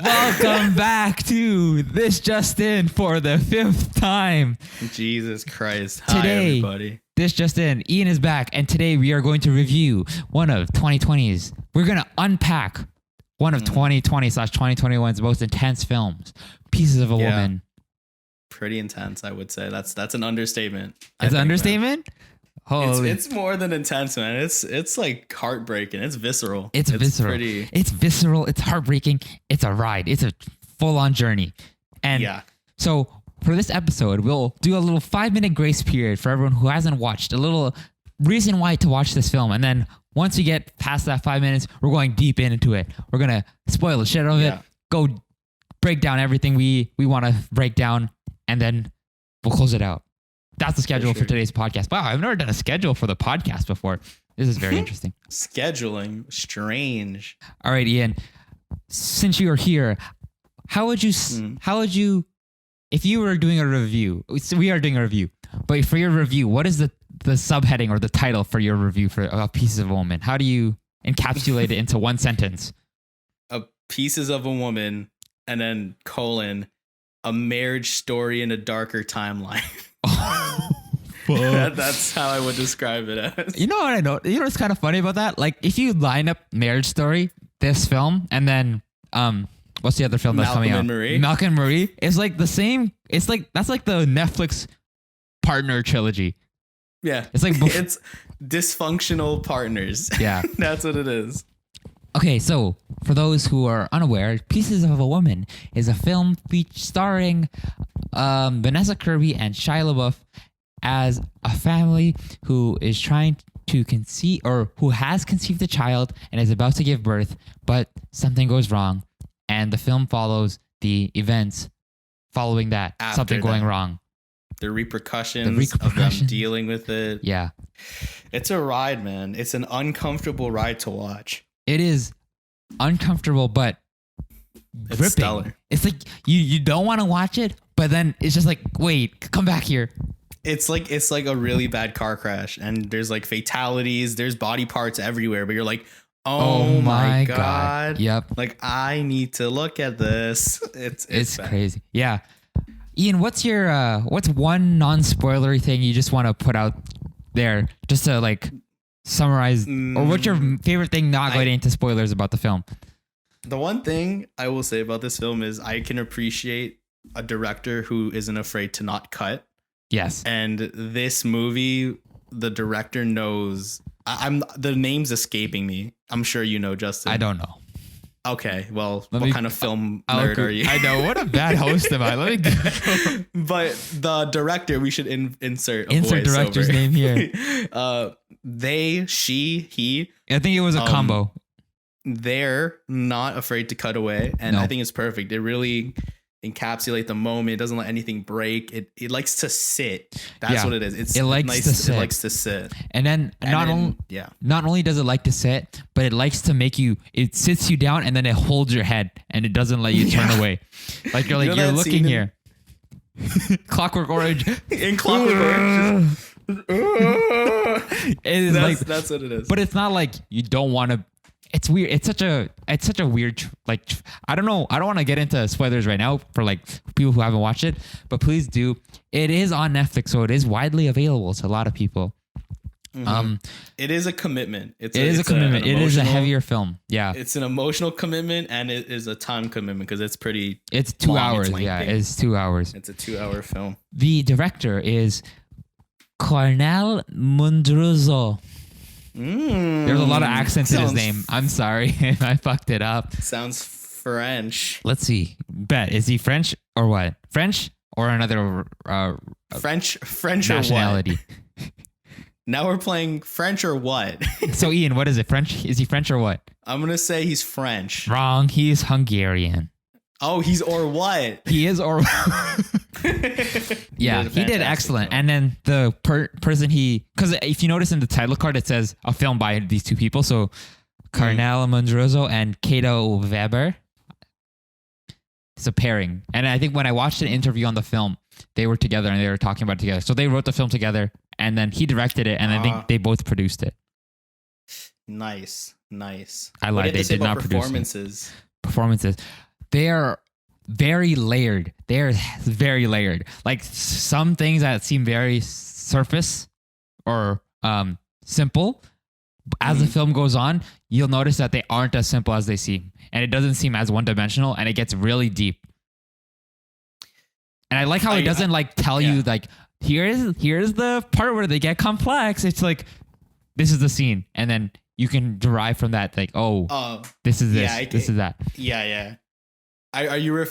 Welcome back to This Just In for the 5th time. Jesus Christ. Today, Hi, everybody. This Just In. Ian is back, and today we are going to review one of 2020's. We're going to unpack one of 2020/2021's most intense films, Pieces of a Woman. Pretty intense, I would say. That's an understatement. It's an understatement? Holy. It's more than intense, man. It's like heartbreaking. It's visceral. It's visceral. It's visceral. It's heartbreaking. It's a ride. It's a full-on journey. And so for this episode, we'll do a little 5-minute grace period for everyone who hasn't watched, a little reason why to watch this film. And then once we get past that 5 minutes, we're going deep into it. We're going to spoil the shit out of it, go break down everything we want to break down, and then we'll close it out. That's the schedule for today's podcast. Wow, I've never done a schedule for the podcast before. This is very interesting. Scheduling, strange. All right, Ian, since you are here, how would you, if you were doing a review, so we are doing a review, but for your review, what is the subheading or the title for your review for Pieces of a Woman? How do you encapsulate it into one sentence? Pieces of a Woman, and then colon, a marriage story in a darker timeline. That's how I would describe it as. You know what I know? You know what's kind of funny about that? Like, if you line up Marriage Story, this film, and then what's the other film that's coming out? Malcolm and Marie. It's like the same. It's like that's like the Netflix partner trilogy. Yeah, it's like it's dysfunctional partners. Yeah, that's what it is. Okay, so for those who are unaware, Pieces of a Woman is a film starring Vanessa, Kirby, and Shia LaBeouf as a family who is trying to conceive, or who has conceived a child and is about to give birth, but something goes wrong, and the film follows the events following that, something going wrong. The repercussions of them dealing with it. Yeah. It's a ride, man. It's an uncomfortable ride to watch. It is uncomfortable, but it's gripping. Stellar. It's like you don't want to watch it, but then it's just like, wait, come back here. It's like a really bad car crash, and there's like fatalities, there's body parts everywhere, but you're like, oh my God. Yep. Like, I need to look at this. It's crazy. Yeah. Ian, what's your what's one non-spoilery thing you just want to put out there just to like summarize, or what's your favorite thing not going into spoilers about the film? The one thing I will say about this film is I can appreciate a director who isn't afraid to not cut. Yes. And this movie, the director knows. The name's escaping me. I'm sure you know, Justin. I don't know. Okay, well, what kind of film nerd are you? I know, what a bad host am I? Let me. But the director, we should insert director's name here. She, he. I think it was a combo. They're not afraid to cut away, and I think it's perfect. It really encapsulates the moment. It doesn't let anything break. It likes to sit. That's what it is. It likes to sit. And then not only does it like to sit, but it likes to make you. It sits you down, and then it holds your head, and it doesn't let you turn away. Like you're looking here. Clockwork Orange. In Clockwork Orange. That's what it is. But it's not like you don't want to. It's weird. It's such a weird, like, I don't know. I don't want to get into spoilers right now for like people who haven't watched it, but please do. It is on Netflix, so it is widely available to a lot of people. Mm-hmm. It is a commitment. It is a heavier film. Yeah. It's an emotional commitment, and it is a time commitment because it's pretty. It's 2 hours. Yeah, it's 2 hours. It's a 2-hour film. The director is Kornél Mundruczó. There's a lot of accents in his name. I'm sorry if I fucked it up. Sounds French. Let's see. Is he French or what? French or another French nationality? Or what? Now we're playing French or what? So Ian, what is it? French? Is he French or what? I'm gonna say he's French. Wrong. He's Hungarian. Oh, he's or what? He is or. Yeah, he did excellent. Film. And then the person because if you notice in the title card, it says a film by these two people. So Kornél Mundruczó and Kata Wéber. It's a pairing. And I think when I watched an interview on the film, they were together and they were talking about it together. So they wrote the film together, and then he directed it, and I think they both produced it. Nice. I lied. They did not produce it. Performances. they are very layered. They're very layered. Like some things that seem very surface or simple, as the film goes on, you'll notice that they aren't as simple as they seem. And it doesn't seem as one-dimensional, and it gets really deep. And I like how it doesn't like tell you like, here's the part where they get complex. It's like, this is the scene. And then you can derive from that, like, this is this, this is that. Yeah. Are you no,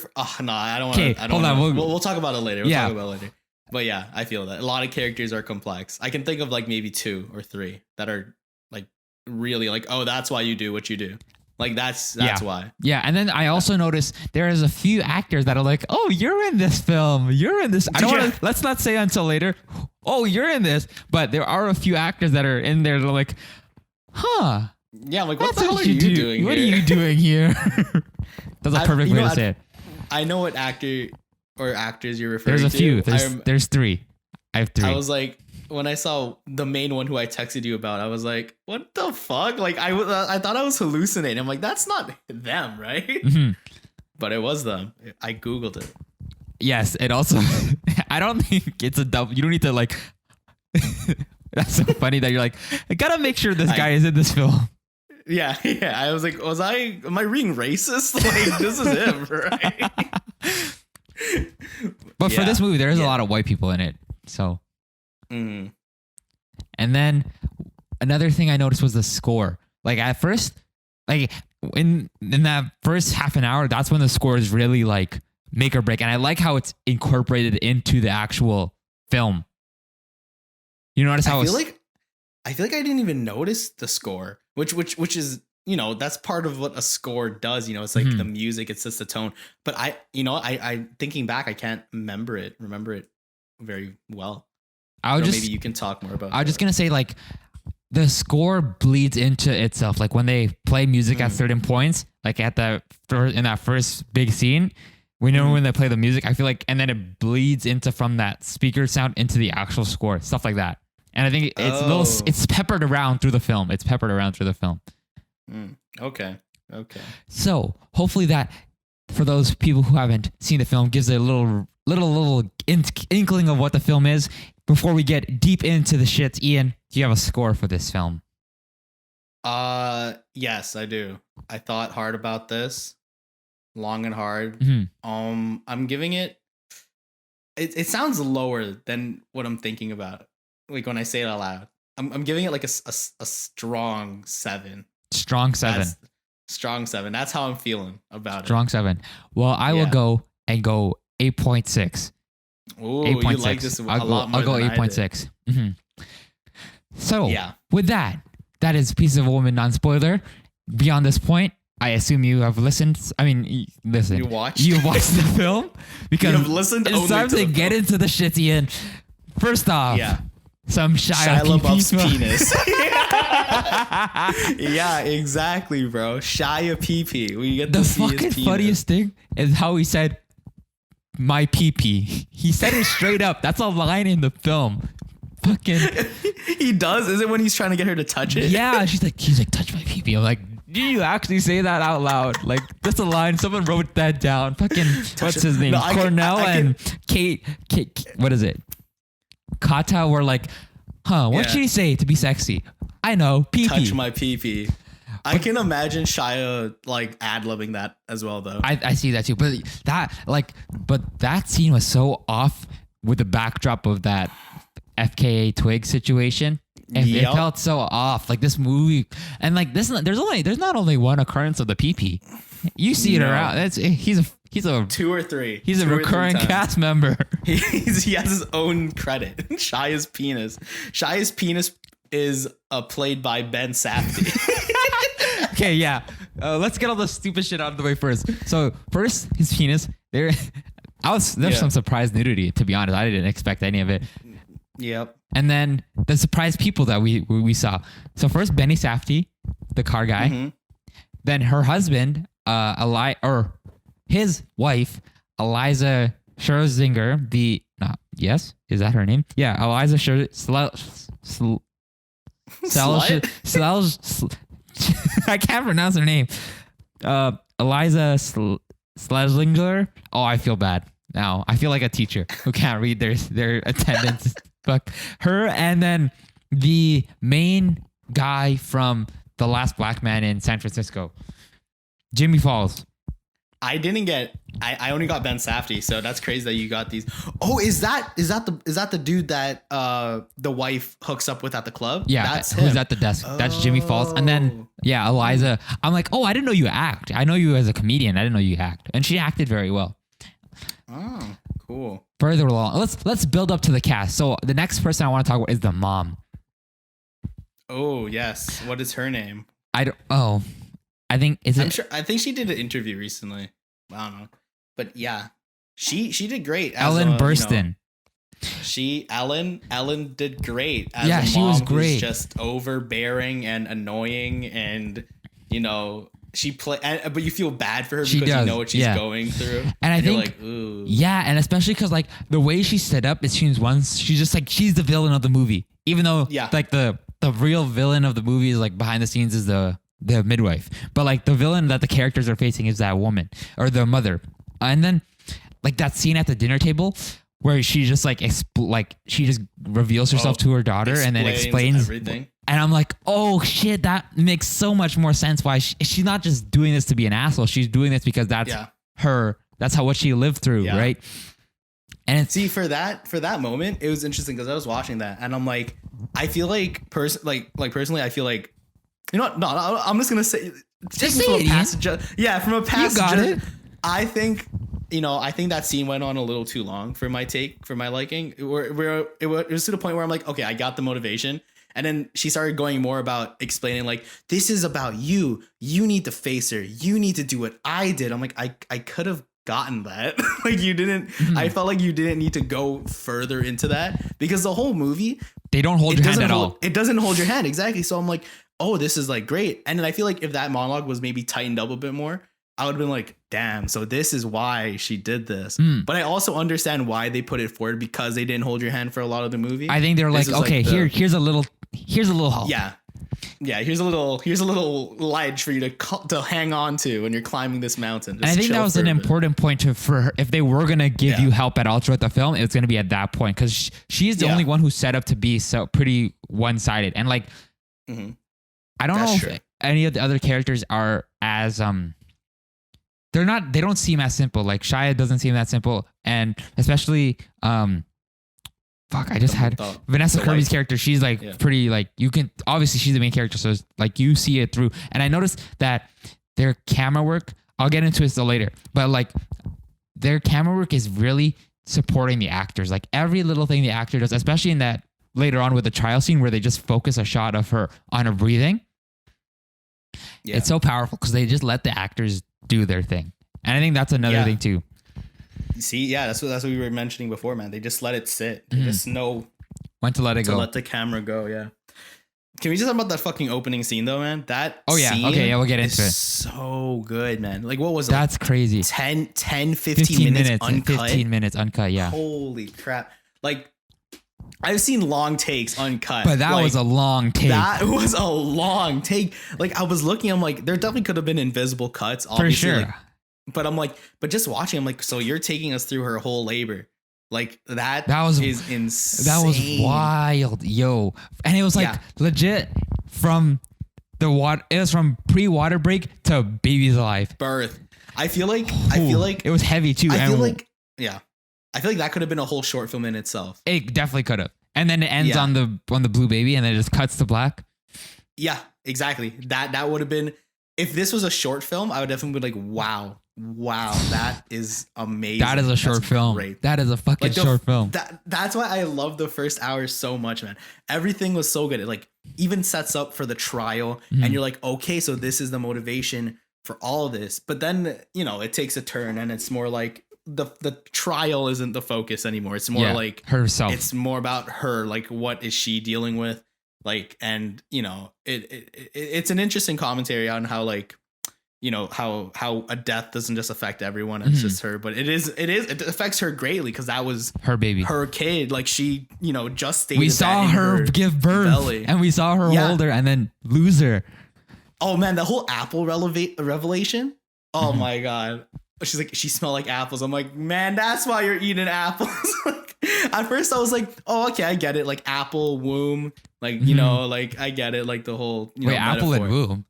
I don't want to. Hold on. We'll talk about it later. We'll talk about it later. But yeah, I feel that a lot of characters are complex. I can think of like maybe 2 or 3 that are like really like, oh, that's why you do what you do. Like that's why. Yeah, and then I also noticed there is a few actors that are like, "Oh, you're in this film. You're in this." I don't want to. Let's not say until later. Oh, you're in this. But there are a few actors that are in there. They're like, "Huh? Yeah, like what the hell are you doing? What are you doing here?" That's a perfect way to say it. I know what actor or actors you're referring to. There's a few. There's 3. I have 3. I was like, when I saw the main one who I texted you about, I was like, what the fuck? Like, I thought I was hallucinating. I'm like, that's not them, right? Mm-hmm. But it was them. I Googled it. Yes. It also, I don't think it's a double. You don't need to like, that's so funny that you're like, I gotta make sure this guy is in this film. Yeah. I was like, am I being racist? Like, this is him, right? But for this movie, there is a lot of white people in it. So. And then another thing I noticed was the score. Like at first, like in that first half an hour, that's when the score is really like make or break. And I like how it's incorporated into the actual film. You notice how I feel like I didn't even notice the score, which is, you know, that's part of what a score does. You know, it's like the music, it sets the tone. But I thinking back, I can't remember it very well. Maybe you can talk more about. I was just gonna say, like, the score bleeds into itself. Like when they play music at certain points, like in that first big scene, we know when they play the music. I feel like, and then it bleeds into from that speaker sound into the actual score, stuff like that. And I think it's peppered around through the film. Okay. So hopefully that, for those people who haven't seen the film, gives a little inkling of what the film is. Before we get deep into the shits, Ian, do you have a score for this film? Yes, I do. I thought hard about this, long and hard. I'm giving it. It sounds lower than what I'm thinking about. Like when I say it out loud, I'm giving it like a strong 7. Strong 7. Strong 7. That's how I'm feeling about it. Strong 7. Well, I will go 8.6. Oh, you like this a lot more. I'll go 8.6. Mm-hmm. So, with that is Piece of a Woman non-spoiler. Beyond this point, I assume you have listened. I mean, listen. You watched the film? Because you have listened. It's time to get into the shit, Ian. First off, some Shia LaBeouf's penis. Yeah, exactly, bro. Shia PP. We get the fucking funniest thing is how he said, "My PP." He said it straight up. That's a line in the film. Fucking. He does. Is it when he's trying to get her to touch it? Yeah. He's like, touch my PP. I'm like, do you actually say that out loud? Like, that's a line. Someone wrote that down. Fucking. What's his name? Kornél and Kate. What is it? Kata were like, what should he say to be sexy? I know. PP. Touch my PP. I can imagine Shia like ad-libbing that as well, though. I see that too, but that scene was so off with the backdrop of that FKA Twig situation. It felt so off. Like this movie, and like this, there's not only one occurrence of the PP. You see it around. He's a 2 or 3. He's a recurring cast member. He has his own credit. Shia's penis. Shia's penis is played by Ben Safdie. Okay, yeah. Let's get all the stupid shit out of the way first. So first, his penis. There's some surprise nudity. To be honest, I didn't expect any of it. Yep. And then the surprise people that we saw. So first, Benny Safdie, the car guy. Mm-hmm. Then her husband, his wife, Eliza Scherzinger. Is that her name? Yeah, Eliza Scherzinger. I can't pronounce her name. Eliza Schlesinger. Oh, I feel bad now. I feel like a teacher who can't read their attendance book. Her, and then the main guy from The Last Black Man in San Francisco, Jimmy Falls. I didn't get. I only got Ben Safdie, so that's crazy that you got these. Oh, is that the dude that the wife hooks up with at the club? Yeah, that's who's him. at the desk. That's Jimmy Falls, and then Eliza. I'm like, oh, I didn't know you act. I know you as a comedian. I didn't know you act, and she acted very well. Oh, cool. Further along, let's build up to the cast. So the next person I want to talk about is the mom. Oh yes, what is her name? I think I think she did an interview recently. I don't know, but yeah, she did great. Ellen Burstyn. Ellen did great. As yeah, a she mom was great. Who's just overbearing and annoying, and she but you feel bad for her because you know what she's going through. And I think, like, ooh. Yeah, and especially because like the way she's set up, it seems she's just like she's the villain of the movie, even though like the real villain of the movie is like behind the scenes is the midwife, but like the villain that the characters are facing is that woman or the mother. And then like that scene at the dinner table where she just like she just reveals herself to her daughter and then explains everything. And I'm like, oh shit, that makes so much more sense. Why she's not just doing this to be an asshole. She's doing this because that's her. That's what she lived through, right? And see, for that moment, it was interesting because I was watching that and I'm like, I feel like personally, I feel like, you know what? No, I'm just gonna say, just say it, passage. Yeah, from a passage. You got it. I think that scene went on a little too long for my liking. It was to the point where I'm like, okay, I got the motivation. And then she started going more about explaining like, this is about you. You need to face her. You need to do what I did. I'm like, I could have gotten that. Like you didn't. I felt like you didn't need to go further into that because the whole movie, they don't hold your hand at all. It doesn't hold your hand. Exactly. So I'm like, oh, this is like great. And then I feel like if that monologue was maybe tightened up a bit more, I would have been like, damn, so this is why she did this. But I also understand why they put it forward because they didn't hold your hand for a lot of the movie. I think they're like, okay, here's a little help. Yeah. Here's a little ledge for you to hang on to when you're climbing this mountain. And I think that was an important point for her. If they were going to give you help at all throughout the film, it's going to be at that point because she's the only one who's set up to be so pretty one-sided. And like, I don't know if any of the other characters are as, they don't seem as simple. Like Shia doesn't seem that simple. And especially, Vanessa Kirby's character. She's like pretty like, you can, obviously she's the main character. So it's like you see it through. And I noticed that their camera work, I'll get into it still later, but like their camera work is really supporting the actors. Like every little thing the actor does, especially in that later on with the trial scene where they just focus a shot of her on her breathing. Yeah. It's so powerful because they just let the actors do their thing. And I think that's another thing too. See, that's what we were mentioning before, man. They just let it sit. They just know when to let it go. To let the camera go, yeah. Can we just talk about that fucking opening scene though, man? That scene we'll get into it. So good, man. Like what was it? That's crazy. 10, 15 minutes uncut. 15 minutes uncut, yeah. Holy crap. Like I've seen long takes uncut. But that was a long take. That was a long take. Like I was looking, I'm like, there definitely could have been invisible cuts, obviously. For sure. Like, but I'm like, but just watching, I'm like, so you're taking us through her whole labor. Like that is insane. That was wild, yo. And it was like legit from the water. It was from pre-water break to baby's alive. Birth. I feel like it was heavy too. I feel like that could have been a whole short film in itself. It definitely could have. And then it ends on the blue baby and then it just cuts to black. Yeah, exactly. That would have been, if this was a short film, I would definitely be like, wow, that is amazing. That is a short film. Great. That is a fucking short film. That's why I love the first hour so much, man. Everything was so good. It like even sets up for the trial and you're like, okay, so this is the motivation for all of this. But then, it takes a turn and it's more like the trial isn't the focus anymore. It's more like herself. It's more about her. Like, what is she dealing with? Like, and it's an interesting commentary on how like, how a death doesn't just affect everyone. It's just her, but it affects her greatly because that was her baby, her kid. Like she, just stated we saw her give birth belly. And we saw her hold her and then lose her. Oh man, the whole apple revelation. Oh my God. she's like, she smelled like apples. I'm like, man, that's why you're eating apples. Like, at first I was like, oh, okay, I get it. Like apple, womb, like, you know, like I get it. Like the whole, you know, apple and womb.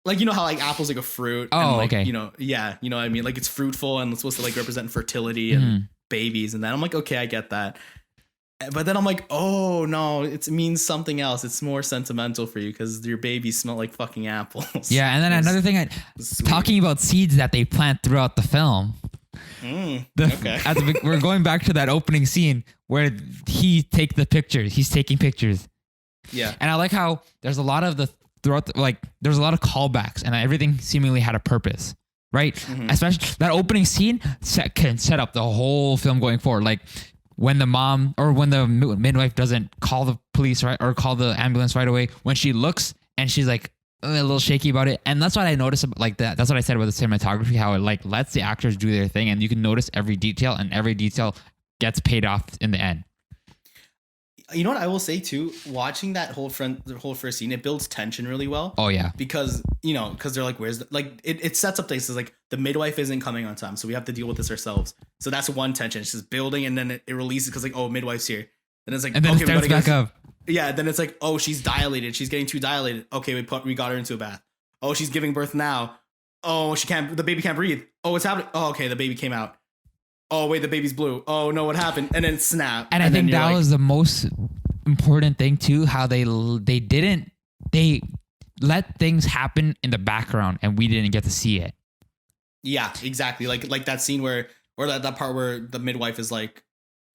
Like, you know how like apple's like a fruit. Oh, and, like, okay. You know, yeah, you know what I mean? Like it's fruitful and it's supposed to like represent fertility and babies and that. I'm like, okay, I get that. But then I'm like, oh no, it means something else. It's more sentimental for you because your babies smell like fucking apples. Yeah, and then another thing, talking about seeds that they plant throughout the film. Okay. We're going back to that opening scene where he's taking pictures. Yeah. And I like how there's a lot of there's a lot of callbacks and everything seemingly had a purpose, right? Especially that opening scene can set up the whole film going forward. Like when the mom or when the midwife doesn't call the police, right, or call the ambulance right away, when she looks and she's like a little shaky about it. And that's what I noticed about like that. That's what I said about the cinematography, how it like lets the actors do their thing and you can notice every detail and every detail gets paid off in the end. You know what I will say too, watching that whole first scene, it builds tension really well. Oh yeah. Because, you know, because they're like, it sets up things like the midwife isn't coming on time. So we have to deal with this ourselves. So that's one tension. It's just building and then it releases because like, oh, midwife's here. And it's like, and then okay, it starts back up. Yeah. Then it's like, oh, she's dilated. She's getting too dilated. Okay. We got her into a bath. Oh, she's giving birth now. Oh, the baby can't breathe. Oh, what's happening? Oh, okay. The baby came out. Oh, wait, the baby's blue. Oh, no, what happened? And then snap. And I think that was the most important thing, too, how they let things happen in the background and we didn't get to see it. Yeah, exactly. Like that scene or that part where the midwife is like,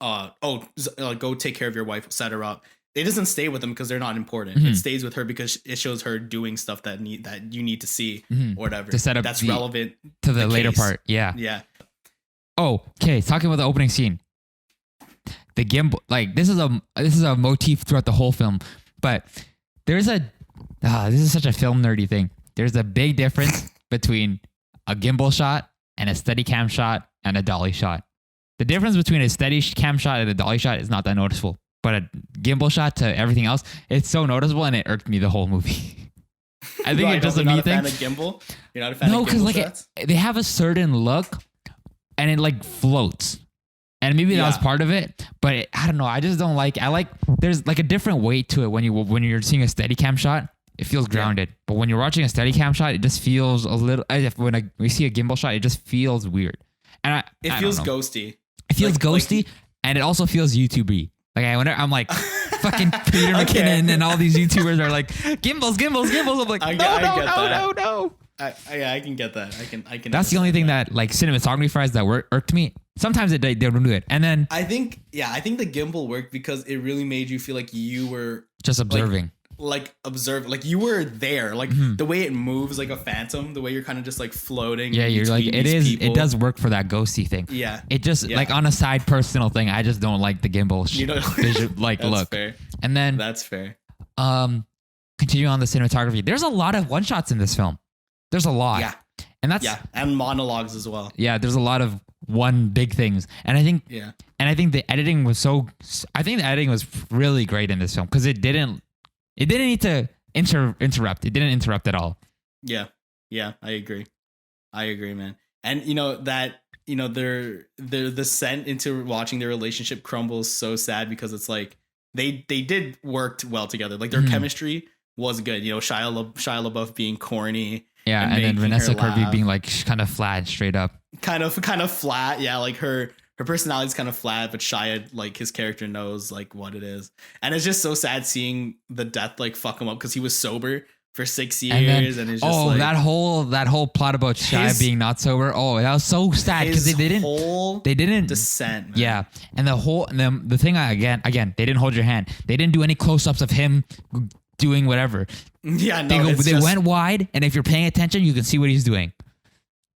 go take care of your wife, set her up. It doesn't stay with them because they're not important. It stays with her because it shows her doing stuff that you need to see or whatever. To set up that's relevant to the later part. Yeah. Yeah. Oh, okay. Talking about the opening scene, the gimbal, like this is a motif throughout the whole film, but this is such a film nerdy thing. There's a big difference between a gimbal shot and a Steadicam shot and a dolly shot. The difference between a Steadicam shot and a dolly shot is not that noticeable, but a gimbal shot to everything else, it's so noticeable and it irked me the whole movie. I think it's just a me thing. You're not a fan of gimbal? You're not a fan of gimbal? No, because like they have a certain look. And it like floats. And maybe that was part of it. But I don't know. I just don't like, there's like a different weight to it when you're seeing a Steadicam shot. It feels grounded. But when you're watching a Steadicam shot, it just feels a little, when we see a gimbal shot, it just feels weird. And it feels ghosty. It feels ghosty. And it also feels YouTube-y. Like I'm like, fucking Peter McKinnon and all these YouTubers are like, gimbals. I'm like, no. I can get that. I can. That's the only thing that like cinematography that irked me. Sometimes they don't do it, and then I think the gimbal worked because it really made you feel like you were just observing, like you were there, like the way it moves like a phantom, the way you're kind of just like floating. Yeah, you're like it does work for that ghosty thing. Yeah, it just like on a side personal thing. I just don't like the gimbal. Like that's look, fair. And then that's fair. Continue on the cinematography. There's a lot of one shots in this film. There's a lot. Yeah. And and monologues as well. Yeah, there's a lot of one big things. And I think the editing was really great in this film because it didn't need to interrupt. It didn't interrupt at all. Yeah. Yeah, I agree, man. And the descent into watching their relationship crumble is so sad because it's like they did work well together. Like their chemistry was good. You know, Shia LaBeouf being corny. Yeah, and then Vanessa Kirby being like kind of flat, straight up. Kind of flat. Yeah, like her personality is kind of flat, but Shia, like his character knows like what it is. And it's just so sad seeing the death like fuck him up because he was sober for 6 years and it's just like, that whole plot about Shia being not sober. Oh, that was so sad because they didn't descent. Man. Yeah, and the thing again, they didn't hold your hand. They didn't do any close-ups of him doing whatever. Yeah, no, they went wide, and if you're paying attention, you can see what he's doing.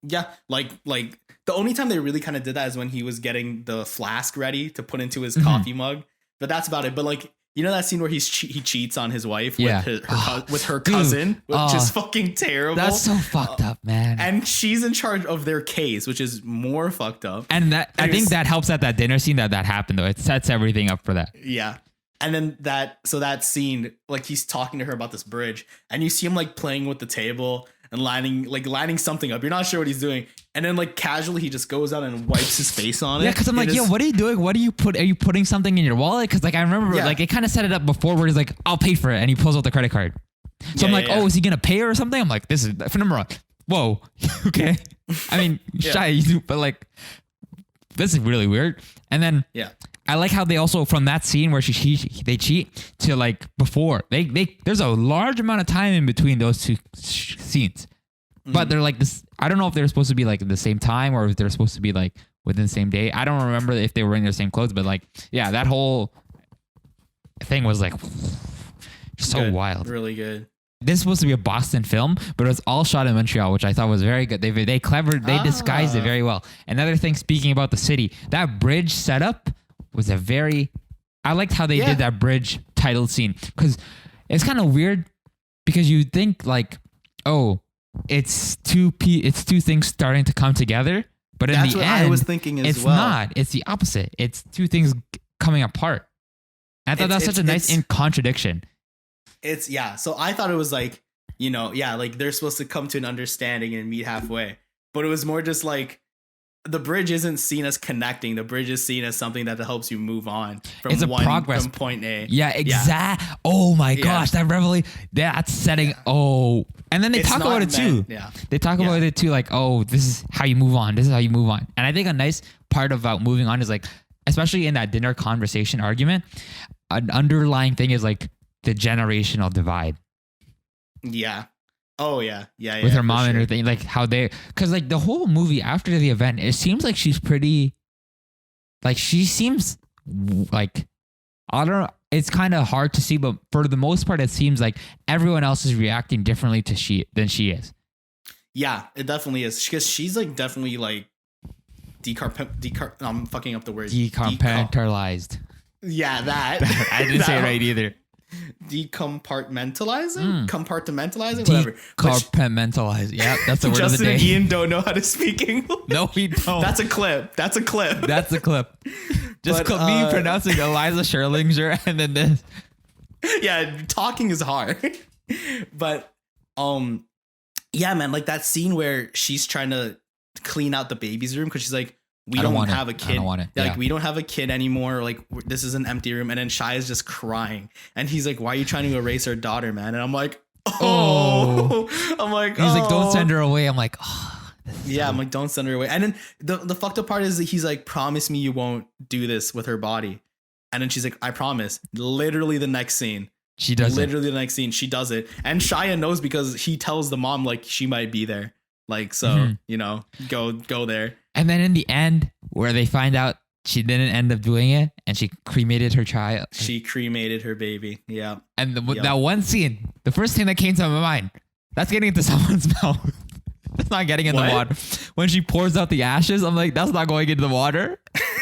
Yeah, like the only time they really kind of did that is when he was getting the flask ready to put into his coffee mug. But that's about it. But like, you know that scene where he cheats on his wife with her cousin, which is fucking terrible. That's so fucked up, man. And she's in charge of their case, which is more fucked up. And I think that helps at that dinner scene that happened though. It sets everything up for that. Yeah. And then that scene, like he's talking to her about this bridge and you see him like playing with the table and lining something up. You're not sure what he's doing. And then like casually he just goes out and wipes his face on it. Yeah, because I'm like, yo, what are you doing? What do you put? Are you putting something in your wallet? Because like I remember like it kind of set it up before where he's like, I'll pay for it. And he pulls out the credit card. So I'm like, oh, is he going to pay her or something? I'm like, this is for number one. Whoa. Okay. I mean, Shia, but like, this is really weird. And then I like how they also, from that scene where they cheat to like before, there's a large amount of time in between those two scenes. But they're like this. I don't know if they're supposed to be like at the same time or if they're supposed to be like within the same day. I don't remember if they were wearing their same clothes, but like, yeah, that whole thing was like so wild. Really good. This is supposed to be a Boston film, but it was all shot in Montreal, which I thought was very good. They disguised it very well. Another thing, speaking about the city, that bridge setup was I liked how they did that bridge title scene, because it's kind of weird because you think like, oh, it's two things starting to come together, but in the end, I was thinking it's not. It's the opposite. It's two things coming apart. I thought that was such a nice contradiction. So I thought it was like, like they're supposed to come to an understanding and meet halfway, but it was more just like the bridge isn't seen as connecting. The bridge is seen as something that helps you move on from from point A. Yeah, exactly. Yeah. Oh my gosh, that revelation, that's setting. Yeah. Oh, and then they talk about it too. Yeah, they talk about it too. Like, oh, this is how you move on. This is how you move on. And I think a nice part about moving on is like, especially in that dinner conversation argument, an underlying thing is like the generational divide. Yeah. Oh yeah. With her mom and her thing, like how because like the whole movie after the event, it seems like she's pretty, like she seems like, I don't know, it's kind of hard to see, but for the most part, it seems like everyone else is reacting differently than she is. Yeah, it definitely is, because she's like definitely like I'm fucking up the word. Decompartmentalized. Yeah, that. I didn't say it right either. Compartmentalizing, whatever. Compartmentalizing. Yeah, that's the word of the day. Justin and Ian don't know how to speak English. No, we don't. That's a clip. Just me pronouncing Eliza Scherlinger and then this. Yeah, talking is hard. But yeah, man, like that scene where she's trying to clean out the baby's room because she's like, we don't have a kid. I don't want it. Like, we don't have a kid anymore. Like, this is an empty room. And then Shia is just crying. And he's like, why are you trying to erase our daughter, man? And I'm like, oh. I'm like, he's like, don't send her away. I'm like, oh. Yeah, I'm like, don't send her away. And then the fucked up part is that he's like, promise me you won't do this with her body. And then she's like, I promise. Literally the next scene. She does Literally the next scene. She does it. And Shia knows because he tells the mom, like, she might be there. Like, so, go there. And then in the end, where they find out she didn't end up doing it and she cremated her child. She cremated her baby. Yeah. And that one scene, the first thing that came to my mind, that's getting into someone's mouth. That's not getting in the water. When she pours out the ashes, I'm like, that's not going into the water.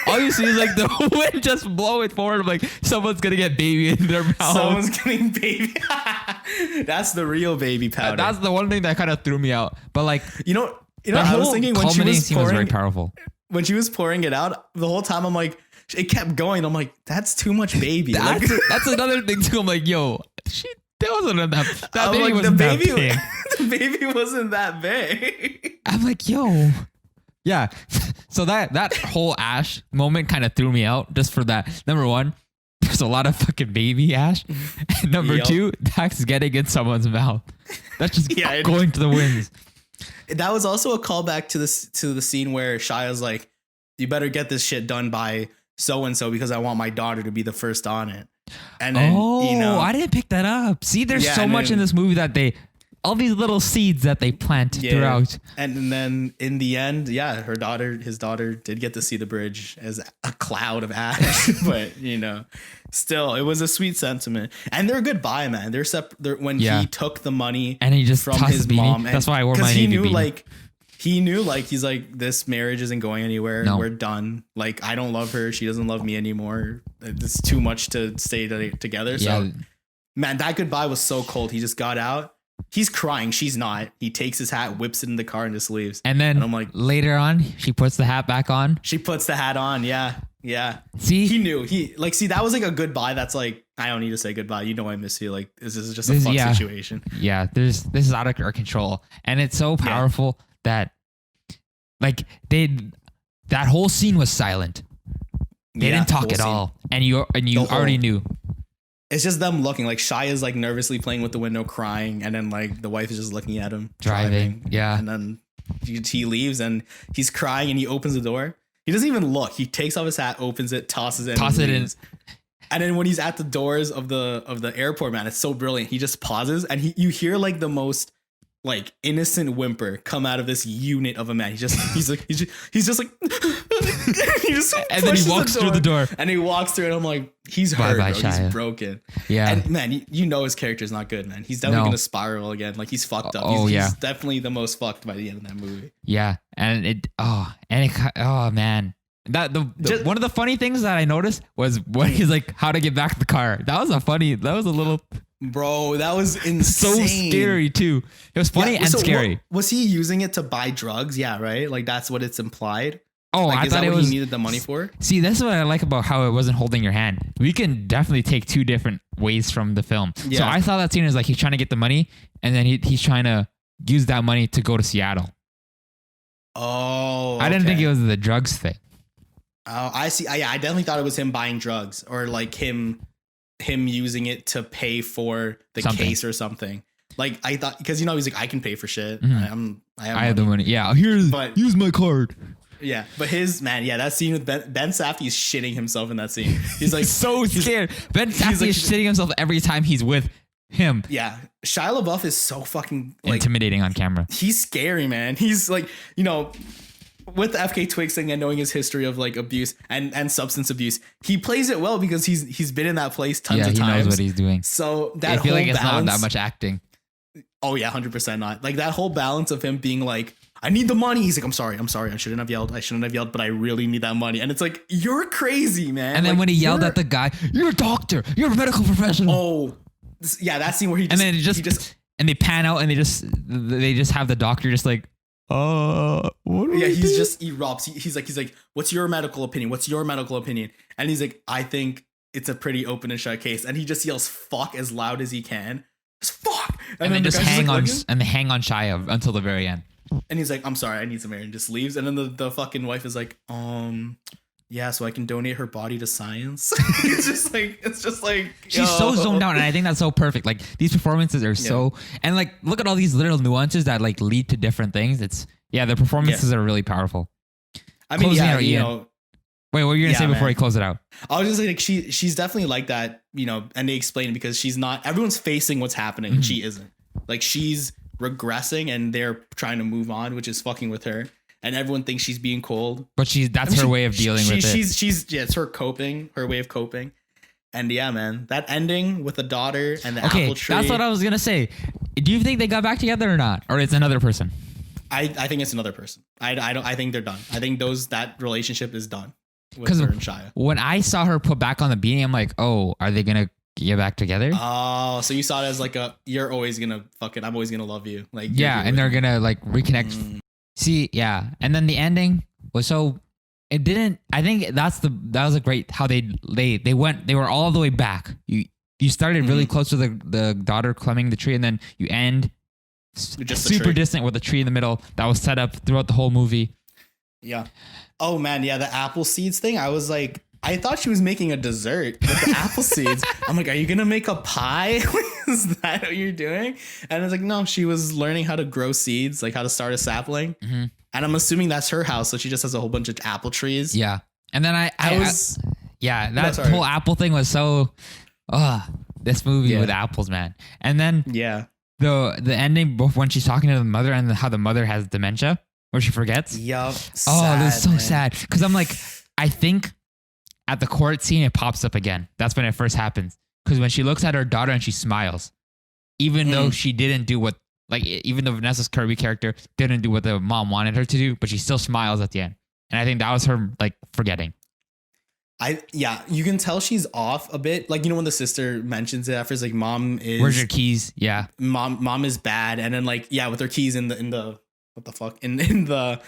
All you see is like the wind just blow it forward. I'm like, someone's going to get baby in their mouth. Someone's getting baby. That's the real baby powder. That's the one thing that kind of threw me out. But like, I was thinking when she was pouring, very powerful. When she was pouring it out, the whole time I'm like, it kept going. I'm like, that's too much baby. That's another thing too. I'm like, yo, that wasn't that baby wasn't that big. The baby wasn't that big. I'm like, yo. Yeah. So that whole ash moment kind of threw me out just for that. Number one, there's a lot of fucking baby ash. And number two, that's getting in someone's mouth. That's just going to the winds. That was also a callback to the scene where Shia's like, you better get this shit done by so-and-so because I want my daughter to be the first on it. And then, I didn't pick that up. See, there's so much in this movie that all these little seeds that they plant throughout. And then in the end, his daughter did get to see the bridge as a cloud of ash, but still, it was a sweet sentiment. And they're goodbye, man. When he took the money and he just from his mom. That's why I wore my navy beanie. He knew, like, he's like, this marriage isn't going anywhere. No. We're done. Like, I don't love her. She doesn't love me anymore. It's too much to stay together. So, man, that goodbye was so cold. He just got out. He's crying. She's not. He takes his hat, whips it in the car, and just leaves. And then I'm like, later on, she puts the hat back on. She puts the hat on. Yeah. Yeah. See, he knew. See, that was like a goodbye. That's like, I don't need to say goodbye. You know, I miss you. Like, this is just a fuck situation. Yeah. This is out of our control. And it's so powerful that like that whole scene was silent. They didn't talk at all. And you already knew. It's just them looking. Like Shia is like nervously playing with the window, crying, and then like the wife is just looking at him driving. Yeah. And then he leaves and he's crying and he opens the door. He doesn't even look. He takes off his hat, opens it, tosses it in. And then when he's at the doors of the airport, man, it's so brilliant. He just pauses and you hear like the most like innocent whimper come out of this unit of a man. He's just like he just and then he walks through the door and he walks through and I'm like, he's hurt, bro. He's broken. Yeah. And man, you know his character's not good, man. He's definitely gonna spiral again. Like he's fucked up. He's definitely the most fucked by the end of that movie. Yeah. And man. One of the funny things that I noticed was when he's like, how to get back the car. That was a little bro, that was insane. So scary too. It was funny and scary. Was he using it to buy drugs? Yeah, right? Like that's what it's implied. Oh, like, I thought it was he needed the money for. See, that's what I like about how it wasn't holding your hand. We can definitely take two different ways from the film. Yeah. So I saw that scene as like he's trying to get the money and then he's trying to use that money to go to Seattle. Oh, I didn't think it was the drugs thing. Oh, I see. I definitely thought it was him buying drugs or like him using it to pay for the case or something. Like I thought, because he's like, I can pay for shit. Mm-hmm. I have the money. Yeah, use my card. Yeah, but that scene with Ben Safdie is shitting himself in that scene. He's like so scared. Ben Safdie is shitting himself every time he's with him. Yeah, Shia LaBeouf is so fucking like, intimidating on camera. He's scary, man. He's like, with the FK Twigs thing and knowing his history of like abuse and substance abuse, he plays it well because he's been in that place tons of times. He knows what he's doing. So that I feel like it's not that much acting. Oh yeah, 100% not. Like that whole balance of him being like, I need the money. He's like, I'm sorry. I shouldn't have yelled, but I really need that money. And it's like, you're crazy, man. And then when he yelled at the guy, you're a doctor, you're a medical professional. Oh, yeah, that scene where he just and they pan out and they just have the doctor just like, what? Yeah, he erupts. He's like, what's your medical opinion? And he's like, I think it's a pretty open and shut case. And he just yells fuck as loud as he can. Just fuck. And then just hang on Shia until the very end. And he's like, I'm sorry, I need some air, and just leaves. And then the fucking wife is like, yeah, so I can donate her body to science. It's just like she's so zoned out, and I think that's so perfect. Like these performances are so, and like look at all these little nuances that like lead to different things. The performances are really powerful. I mean, wait, what were you gonna say before he closed it out? I was just like, she's definitely like that, and they explain it because she's not. Everyone's facing what's happening, and she isn't. Like she's regressing, and they're trying to move on, which is fucking with her. And everyone thinks she's being cold, but that's her way of dealing with it. It's her way of coping. And yeah, man, that ending with the daughter and the apple tree. That's what I was gonna say. Do you think they got back together or not, or it's another person? I think it's another person. I think they're done. I think that relationship is done with her and Shia. When I saw her put back on the beanie, I'm like, oh, are they gonna get back together? Oh, so you saw it as like you're always gonna I'm always gonna love you. Like and they're gonna like reconnect. See, yeah, and then the ending was so. It didn't. I think that was a great how they were all the way back. You started really close to the daughter climbing the tree, and then you end just super distant with a tree in the middle that was set up throughout the whole movie. Yeah. Oh man, yeah, the apple seeds thing. I was like, I thought she was making a dessert with the apple seeds. I'm like, are you gonna make a pie? Is that what you're doing? And I was like, no, she was learning how to grow seeds, like how to start a sapling. Mm-hmm. And I'm assuming that's her house, so she just has a whole bunch of apple trees. Yeah, and then that whole apple thing was so, this movie with apples, man. And then the ending when she's talking to the mother and how the mother has dementia, where she forgets. Yup. That's so sad. Because I'm like, I think at the court scene it pops up again. That's when it first happens. Because when she looks at her daughter and she smiles, even though she didn't do what. Like, even though Vanessa's Kirby character didn't do what the mom wanted her to do, but she still smiles at the end. And I think that was her, like, forgetting. You can tell she's off a bit. Like, when the sister mentions it at first, like, mom is... Where's your keys? Yeah. Mom is bad. And then, like, with her keys in the what the fuck? In the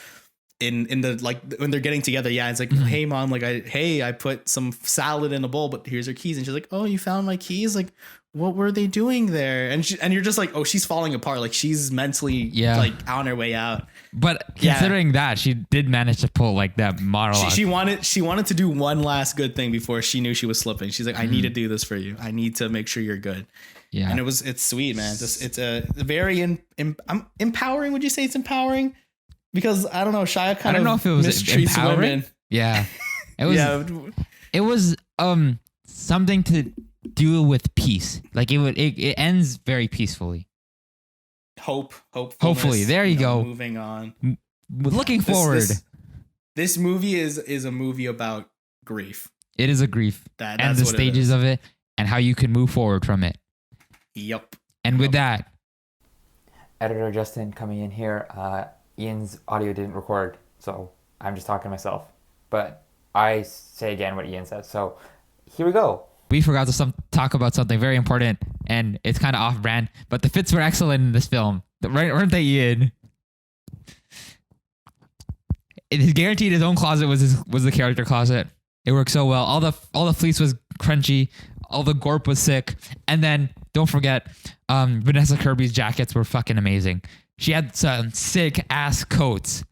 in the like when they're getting together, it's like, hey mom, like I put some salad in a bowl, but here's her keys. And she's like, oh, you found my keys? Like, what were they doing there? And you're just like, oh, she's falling apart. Like she's mentally like on her way out. But considering that, she did manage to pull like that monologue. She wanted to do one last good thing before she knew she was slipping. She's like, I need to do this for you. I need to make sure you're good. Yeah. And it's sweet, man. It's a very empowering. Would you say it's empowering? Because I don't know, Shia kind of, I don't know if it was mistreats women. Yeah. It was it was something to do with peace. Like it ends very peacefully. Hopefully. There you go. Moving on. Looking forward. This movie is a movie about grief. It is a grief. And the stages of it and how you can move forward from it. Yep. And with that, Editor Justin coming in here. Ian's audio didn't record, so I'm just talking to myself. But I say again what Ian said. So here we go. We forgot to talk about something very important, and it's kind of off-brand, but the fits were excellent in this film. Right, weren't they, Ian? His guaranteed his own closet was the character closet. It worked so well. All the fleece was crunchy. All the gorp was sick. And then don't forget, Vanessa Kirby's jackets were fucking amazing. She had some sick ass coats.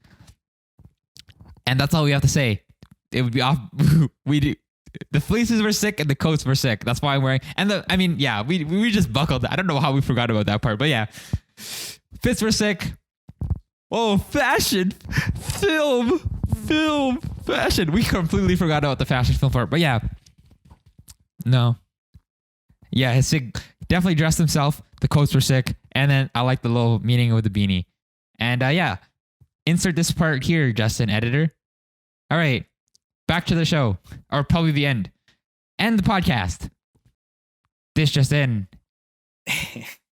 And that's all we have to say. It would be off. The fleeces were sick and the coats were sick. That's why I'm wearing. And we just buckled. I don't know how we forgot about that part, but yeah. Fits were sick. Oh, fashion, film, fashion. We completely forgot about the fashion film part, but yeah. No. Yeah, his sick definitely dressed himself. The coats were sick. And then I like the little meaning with the beanie. And insert this part here, Justin, editor. All right. Back to the show. Or probably the end. End the podcast. This just in.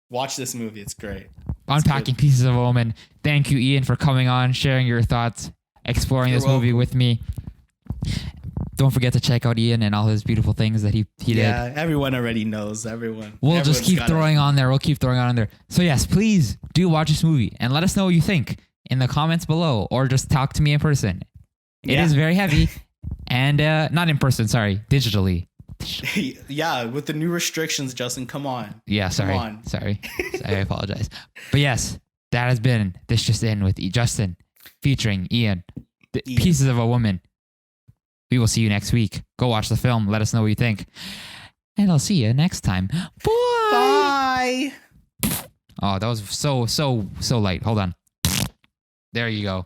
Watch this movie. It's great. Unpacking Pieces of a Woman. Thank you, Ian, for coming on, sharing your thoughts, exploring this movie with me. Don't forget to check out Ian and all his beautiful things that he did. Yeah, everyone already knows. We'll just keep throwing on there. We'll keep throwing on there. So yes, please do watch this movie and let us know what you think in the comments below, or just talk to me in person. It is very heavy and not in person. Sorry, digitally. Yeah, with the new restrictions, Justin, come on. Yeah, sorry. I apologize. But yes, that has been This Just In with Justin featuring Ian. Pieces of a Woman. We will see you next week. Go watch the film. Let us know what you think. And I'll see you next time. Bye. Oh, that was so light. Hold on. There you go.